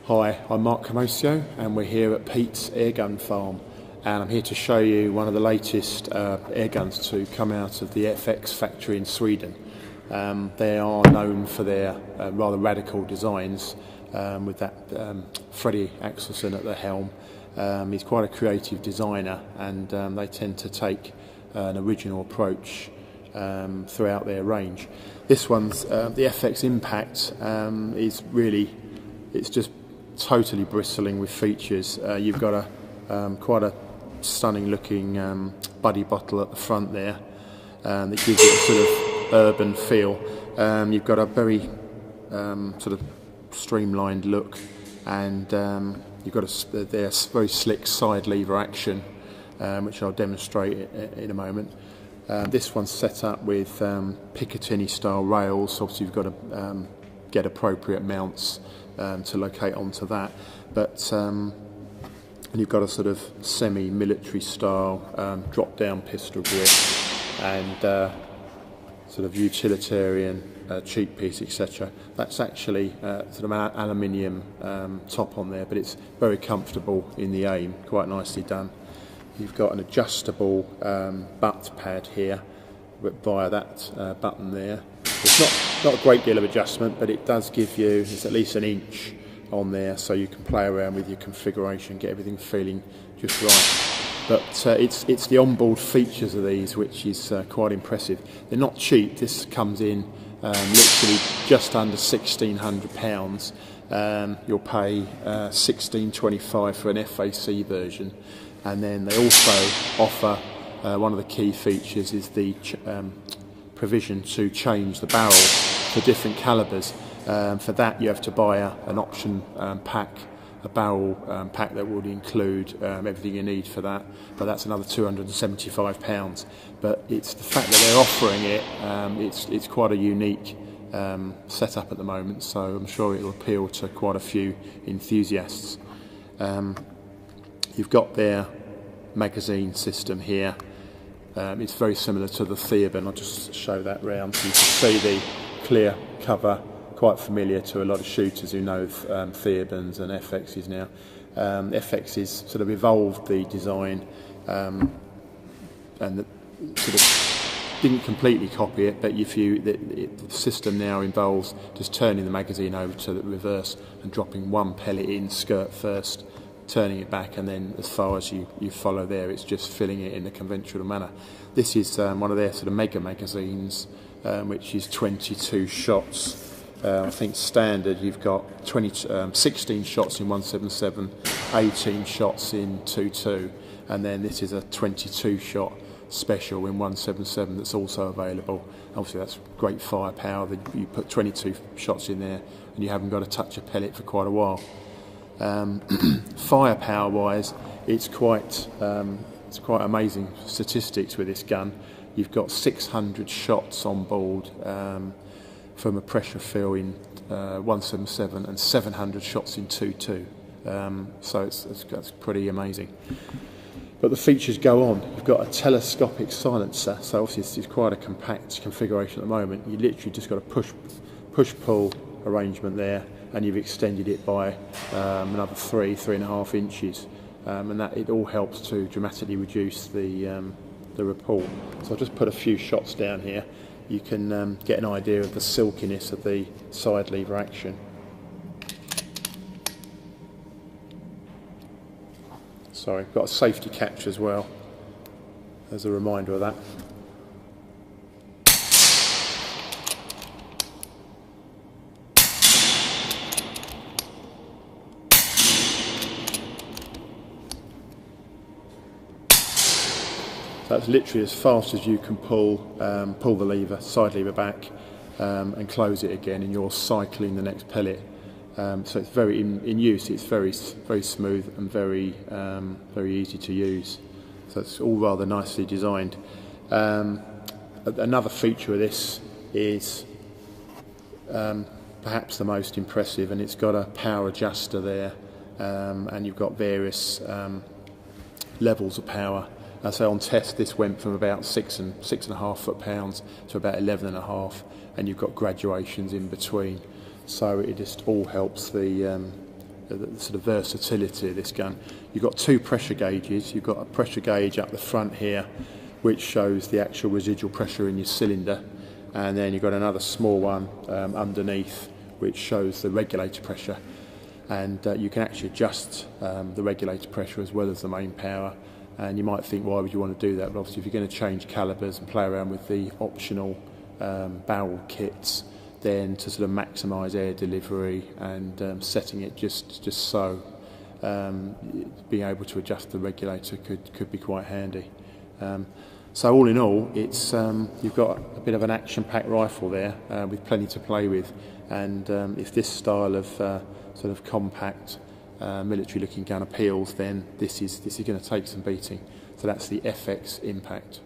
Hi, I'm Mark Camosio and we're here at Pete's Airgun farm, and I'm here to show you one of the latest airguns to come out of the FX factory in Sweden. They are known for their rather radical designs with that Freddie Axelsson at the helm. He's quite a creative designer, and they tend to take an original approach throughout their range. This one's the FX Impact is really, it's just totally bristling with features. You've got a quite a stunning looking buddy bottle at the front there that gives it a sort of urban feel. You've got a very sort of streamlined look, and you've got a very slick side lever action, which I'll demonstrate in a moment. This one's set up with Picatinny style rails. Obviously you've got to get appropriate mounts to locate onto that, but and you've got a sort of semi-military style drop-down pistol grip and sort of utilitarian cheek piece, etc. That's actually sort of an aluminium top on there, but it's very comfortable in the aim, quite nicely done. You've got an adjustable butt pad here via that button there. It's not a great deal of adjustment, but it does give you, it's at least an inch on there, so you can play around with your configuration, get everything feeling just right. But it's the onboard features of these which is quite impressive. They're not cheap. This comes in literally just under £1,600. You'll pay $1,625 for an FAC version, and then they also offer one of the key features is the provision to change the barrel for different calibers. For that you have to buy an option pack, a barrel pack that would include everything you need for that, but that's another £275. But it's the fact that they're offering it, it's quite a unique setup at the moment, so I'm sure it'll appeal to quite a few enthusiasts. You've got their magazine system here. It's very similar to the Theoban. I'll just show that round so you can see the clear cover, quite familiar to a lot of shooters who know Theobans and FXs now. FXs sort of evolved the design and sort of didn't completely copy it, but the system now involves just turning the magazine over to the reverse and dropping one pellet in skirt first, turning it back, and then as far as you follow there, it's just filling it in a conventional manner. This is one of their sort of mega magazines, which is 22 shots. I think standard you've got 16 shots in 177, 18 shots in 22, and then this is a 22 shot special in 177 that's also available. Obviously that's great firepower. You put 22 shots in there and you haven't got to touch a pellet for quite a while. Firepower wise, it's quite amazing statistics with this gun. You've got 600 shots on board from a pressure fill in 177 and 700 shots in 22, so that's pretty amazing. But the features go on. You've got a telescopic silencer, so obviously this is quite a compact configuration at the moment. You literally just got a push-pull arrangement there, and you've extended it by another 3.5 inches, and that it all helps to dramatically reduce the report. So I'll just put a few shots down here. You can get an idea of the silkiness of the side lever action. Sorry, got a safety catch as well, as a reminder of that. That's literally as fast as you can pull the lever, side lever back, and close it again, and you're cycling the next pellet. So it's very in use. It's very smooth and very easy to use. So it's all rather nicely designed. Another feature of this is perhaps the most impressive, and it's got a power adjuster there, and you've got various levels of power. So on test this went from about 6.5 foot-pounds to about 11.5, and you've got graduations in between. So it just all helps the the sort of versatility of this gun. You've got two pressure gauges. You've got a pressure gauge up the front here, which shows the actual residual pressure in your cylinder, and then you've got another small one underneath, which shows the regulator pressure. And you can actually adjust the regulator pressure as well as the main power. And you might think, why would you want to do that? But obviously, if you're going to change calibers and play around with the optional barrel kits, then to sort of maximise air delivery and setting it just so, being able to adjust the regulator could be quite handy. So all in all, it's you've got a bit of an action-packed rifle there with plenty to play with. And if this style of sort of compact military-looking gun appeals, then this is going to take some beating. So that's the FX Impact.